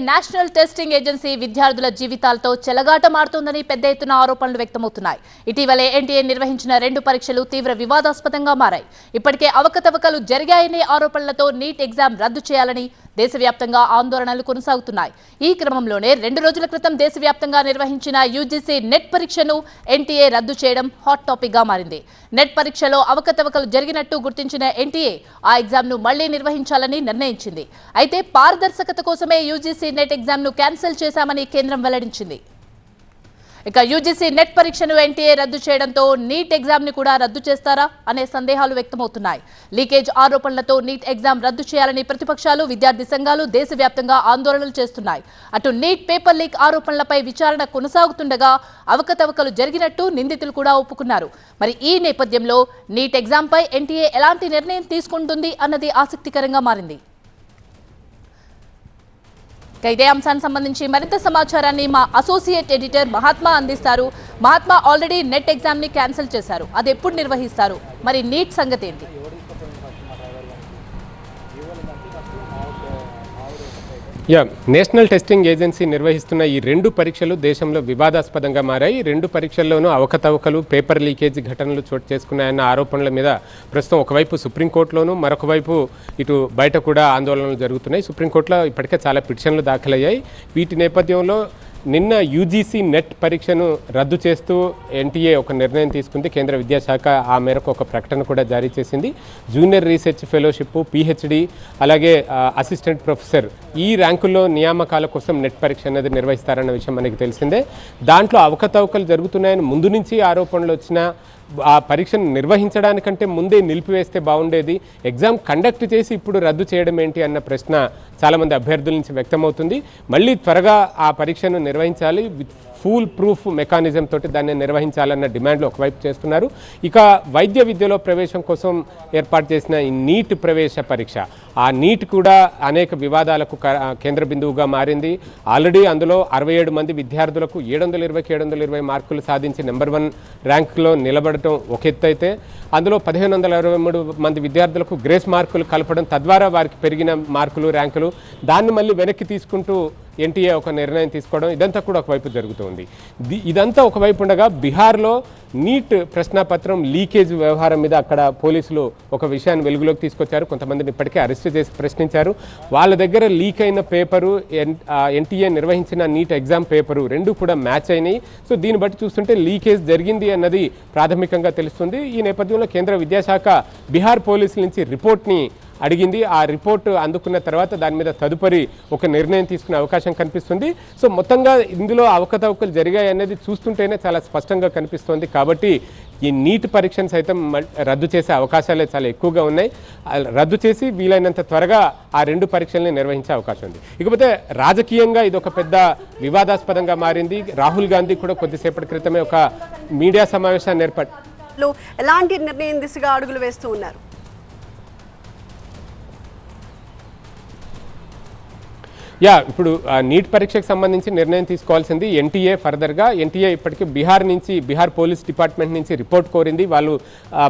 National testing agency విద్యార్థుల జీవితాలతో చెలగాటమాడుతోందని పెద్ద ఎత్తున ఆరోపణలు వ్యక్తమవుతున్నాయి. ఇటీవలే ఎన్టీఏ నిర్వహించిన 2 పరీక్షలు తీవ్ర వివాదాస్పదంగా మారాయి. ఇప్పటికే అవకతవకలు జరిగాయనే ఆరోపణలతో నీట్ ఎగ్జామ్ రద్దు చేయాలని దేశవ్యాప్తంగా ఆందోళనలు కొనసాగుతున్నాయి. ఈ క్రమంలోనే 2 రోజుల క్రితం దేశవ్యాప్తంగా నిర్వహించిన యూజీసీ నెట్ పరీక్షను ఎన్టీఏ రద్దు చేయడం హాట్ టాపిక్ గా మారింది. నెట్ పరీక్షలో అవకతవకలు జరిగినట్టు గుర్తించిన ఎన్టీఏ ఆ ఎగ్జామ్ ను మళ్లీ నిర్వహించాలని నిర్ణయించింది. అయితే పారదర్శకత కోసమే యూజీసీ నెట్ ఎగ్జామ్ ను క్యాన్సిల్ చేశామని కేంద్రం వెల్లడించింది. ఇక యూజీసీ నెట్ పరీక్షను ఎన్టీఏ రద్దు చేయడంతో నీట్ ఎగ్జామ్ ని కూడా రద్దు చేస్తారా అనే సందేహాలు వ్యక్తమవుతున్నాయి. లీకేజ్ ఆరోపణలతో నీట్ ఎగ్జామ్ రద్దు చేయాలని ప్రతిపక్షాలు, విద్యార్థి సంఘాలు దేశవ్యాప్తంగా ఆందోళనలు చేస్తున్నాయి. అటు నీట్ పేపర్ లీక్ ఆరోపణలపై విచారణ కొనసాగుతుండగా అవకతవకలు జరిగినట్టు నిందితులు కూడా ఒప్పుకున్నారు. మరి ఈ నేపథ్యంలో నీట్ ఎగ్జామ్ పై ఎన్టీఏ ఎలాంటి నిర్ణయం తీసుకుంటుంది అన్నది ఆసక్తికరంగా మారింది. ఇదే అంశానికి సంబంధించి మరింత సమాచారాన్ని మా అసోసియేట్ ఎడిటర్ మహాత్మా అందిస్తారు. మహాత్మా, ఆల్రెడీ నెట్ ఎగ్జామ్ ని క్యాన్సిల్ చేశారు, అది ఎప్పుడు నిర్వహిస్తారు? మరి నీట్ సంగతి ఏంటి? నేషనల్ టెస్టింగ్ ఏజెన్సీ నిర్వహిస్తున్న ఈ 2 పరీక్షలు దేశంలో వివాదాస్పదంగా మారాయి. 2 పరీక్షల్లోనూ అవకతవకలు, పేపర్ లీకేజ్ ఘటనలు చోటు చేసుకున్నాయన్న ఆరోపణల మీద ప్రస్తుతం ఒకవైపు సుప్రీంకోర్టులోనూ, మరొక వైపు ఇటు బయట కూడా ఆందోళనలు జరుగుతున్నాయి. సుప్రీంకోర్టులో ఇప్పటికే చాలా పిటిషన్లు దాఖలయ్యాయి. వీటి నేపథ్యంలో నిన్న యూజీసీ నెట్ పరీక్షను రద్దు చేస్తూ ఎన్టీఏ ఒక నిర్ణయం తీసుకుంది. కేంద్ర విద్యాశాఖ ఆ మేరకు ఒక ప్రకటన కూడా జారీ చేసింది. జూనియర్ రీసెర్చ్ ఫెలోషిప్, పీహెచ్డీ, అలాగే అసిస్టెంట్ ప్రొఫెసర్ ఈ ర్యాంకుల్లో నియామకాల కోసం నెట్ పరీక్ష అనేది నిర్వహిస్తారన్న విషయం మనకి తెలిసిందే. దాంట్లో అవకతవకలు జరుగుతున్నాయని ముందు నుంచి ఆరోపణలు వచ్చినా ఆ పరీక్షను నిర్వహించడానికంటే ముందే నిలిపివేస్తే బాగుండేది, ఎగ్జామ్ కండక్ట్ చేసి ఇప్పుడు రద్దు చేయడం ఏంటి అన్న ప్రశ్న చాలామంది అభ్యర్థుల నుంచి వ్యక్తమవుతుంది. మళ్ళీ త్వరగా ఆ పరీక్షను నిర్వహించాలి, విత్ ఫుల్ ప్రూఫ్ మెకానిజం తోటి దాన్ని నిర్వహించాలన్న డిమాండ్లు ఒకవైపు చేస్తున్నారు. ఇక వైద్య విద్యలో ప్రవేశం కోసం ఏర్పాటు చేసిన ఈ నీట్ ప్రవేశ పరీక్ష, ఆ నీట్ కూడా అనేక వివాదాలకు కేంద్ర బిందువుగా మారింది. ఆల్రెడీ అందులో 67 మంది విద్యార్థులకు 720కి 720 మార్కులు సాధించి నెంబర్ 1 ర్యాంకులో నిలబడటం ఒక ఎత్తు అయితే, అందులో 1523 మంది విద్యార్థులకు గ్రేస్ మార్కులు కలపడం, తద్వారా వారికి పెరిగిన మార్కులు, ర్యాంకులు, దాన్ని మళ్ళీ వెనక్కి తీసుకుంటూ ఎన్టీఏ ఒక నిర్ణయం తీసుకోవడం, ఇదంతా కూడా ఒకవైపు జరుగుతుంది. ఇదంతా ఒకవైపు ఉండగా బీహార్లో నీట్ ప్రశ్నాపత్రం లీకేజ్ వ్యవహారం మీద అక్కడ పోలీసులు ఒక విషయాన్ని వెలుగులోకి తీసుకొచ్చారు. కొంతమందిని ఇప్పటికే అరెస్ట్ చేసి ప్రశ్నించారు. వాళ్ళ దగ్గర లీక్ అయిన పేపరు, ఎన్టీఏ నిర్వహించిన నీట్ ఎగ్జామ్ పేపరు 2 కూడా మ్యాచ్ అయినాయి. సో దీన్ని బట్టి చూస్తుంటే లీకేజ్ జరిగింది అన్నది ప్రాథమికంగా తెలుస్తుంది. ఈ నేపథ్యంలో కేంద్ర విద్యాశాఖ బీహార్ పోలీసుల నుంచి రిపోర్ట్ని అడిగింది. ఆ రిపోర్టు అందుకున్న తర్వాత దాని మీద తదుపరి ఒక నిర్ణయం తీసుకునే అవకాశం కనిపిస్తుంది. సో మొత్తంగా ఇందులో అవకతవకలు జరిగాయి అనేది చూస్తుంటేనే చాలా స్పష్టంగా కనిపిస్తోంది. కాబట్టి ఈ నీట్ పరీక్షను సైతం రద్దు చేసే అవకాశాలే చాలా ఎక్కువగా ఉన్నాయి. రద్దు చేసి వీలైనంత త్వరగా ఆ 2 పరీక్షల్ని నిర్వహించే అవకాశం ఉంది. ఇకపోతే రాజకీయంగా ఇది ఒక పెద్ద వివాదాస్పదంగా మారింది. రాహుల్ గాంధీ కూడా కొద్దిసేపటి క్రితమే ఒక మీడియా సమావేశాన్ని ఎలాంటి నిర్ణయం దిశగా అడుగులు వేస్తూ ఉన్నారు? ఇప్పుడు నీట్ పరీక్షకు సంబంధించి నిర్ణయం తీసుకోవాల్సింది ఎన్టీఏ. ఫర్దర్గా ఎన్టీఏ ఇప్పటికీ బీహార్ పోలీస్ డిపార్ట్మెంట్ నుంచి రిపోర్ట్ కోరింది. వాళ్ళు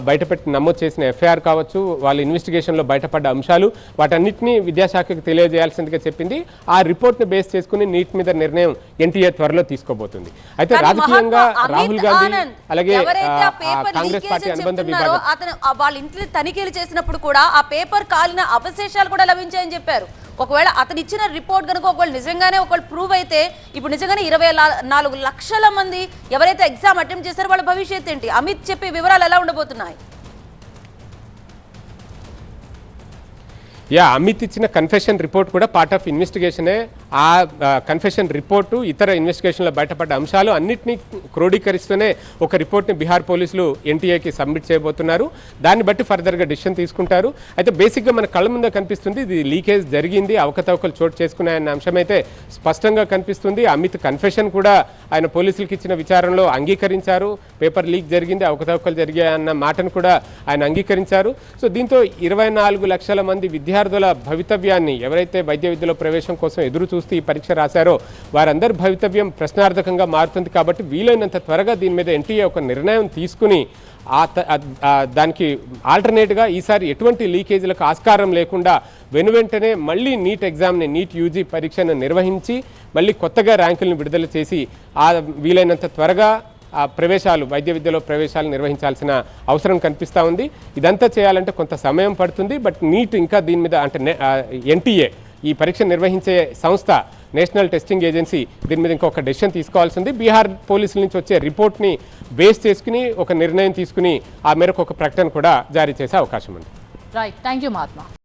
బయటపెట్టి నమోదు చేసిన ఎఫ్ఐఆర్ కావచ్చు, వాళ్ళ ఇన్వెస్టిగేషన్లో బయటపడ్డ అంశాలు, వాటన్నిటినీ విద్యాశాఖకు తెలియజేయాల్సిందిగా చెప్పింది. ఆ రిపోర్ట్ని బేస్ చేసుకుని నీట్ మీద నిర్ణయం ఎన్టీఏ త్వరలో తీసుకోబోతుంది. అయితే రాజకీయంగా రాహుల్ గాంధీ అలాగే కాంగ్రెస్ పార్టీ అనుబంధ విభాగం వాళ్ళ ఇంట్లో తనిఖీలు చేసినప్పుడు కూడా ఆ పేపర్ కాలిన అవశేషాలు కూడా లభించాయని చెప్పారు. ఒకవేళ అతను ఇచ్చిన రిపోర్ట్ కనుక ఒకవేళ నిజంగానే ప్రూవ్ అయితే ఇప్పుడు నిజంగానే 24 లక్షల మంది ఎవరైతే ఎగ్జామ్ అటెంప్ట్ చేశారో వాళ్ళ భవిష్యత్ ఏంటి? అమిత్ చెప్పే వివరాలు ఎలా ఉండబోతున్నాయి? అమిత్ ఇచ్చిన కన్ఫెషన్ రిపోర్ట్ కూడా పార్ట్ ఆఫ్ ఇన్వెస్టిగేషనే. ఆ కన్ఫెషన్ రిపోర్టు, ఇతర ఇన్వెస్టిగేషన్లో బయటపడ్డ అంశాలు అన్నింటినీ క్రోడీకరిస్తూనే ఒక రిపోర్ట్ని బీహార్ పోలీసులు ఎన్టీఏకి సబ్మిట్ చేయబోతున్నారు. దాన్ని బట్టి ఫర్దర్గా డిసిషన్ తీసుకుంటారు. అయితే బేసిక్గా మన కళ్ళ ముందే కనిపిస్తుంది, ఇది లీకేజ్ జరిగింది, అవకతవకలు చోటు చేసుకున్నాయన్న అంశం అయితే స్పష్టంగా కనిపిస్తుంది. అమిత్ కన్ఫెషన్ కూడా ఆయన పోలీసులకు ఇచ్చిన విచారణలో అంగీకరించారు. పేపర్ లీక్ జరిగింది, అవకతవకలు జరిగాయన్న మాటను కూడా ఆయన అంగీకరించారు. సో దీంతో 24 లక్షల మంది విద్యార్థుల భవితవ్యాన్ని, ఎవరైతే వైద్య విద్యలో ప్రవేశం కోసం ఎదురు చూస్తూ ఈ పరీక్ష రాశారో వారందరి భవితవ్యం ప్రశ్నార్థకంగా మారుతుంది. కాబట్టి వీలైనంత త్వరగా దీని మీద ఎన్టీఏ ఒక నిర్ణయం తీసుకుని దానికి ఆల్టర్నేట్గా ఈసారి ఎటువంటి లీకేజీలకు ఆస్కారం లేకుండా వెనువెంటనే మళ్ళీ నీట్ ఎగ్జామ్ని నీట్ యూజీ పరీక్షను నిర్వహించి మళ్ళీ కొత్తగా ర్యాంకులను విడుదల చేసి వీలైనంత త్వరగా ప్రవేశాలు వైద్య విద్యలో ప్రవేశాలు నిర్వహించాల్సిన అవసరం కనిపిస్తూ ఉంది. ఇదంతా చేయాలంటే కొంత సమయం పడుతుంది. బట్ నీట్ ఇంకా దీని మీద అంటే ఎన్టీఏ ఈ పరీక్ష నిర్వహించే సంస్థ నేషనల్ టెస్టింగ్ ఏజెన్సీ దీని మీద ఇంకొక డెసిషన్ తీసుకోవాల్సి ఉంది. బీహార్ పోలీసుల నుంచి వచ్చే రిపోర్ట్ని బేస్ చేసుకుని ఒక నిర్ణయం తీసుకుని ఆ మేరకు ఒక ప్రకటన కూడా జారీ చేసే అవకాశం ఉంది. Right, thank you Mahatma.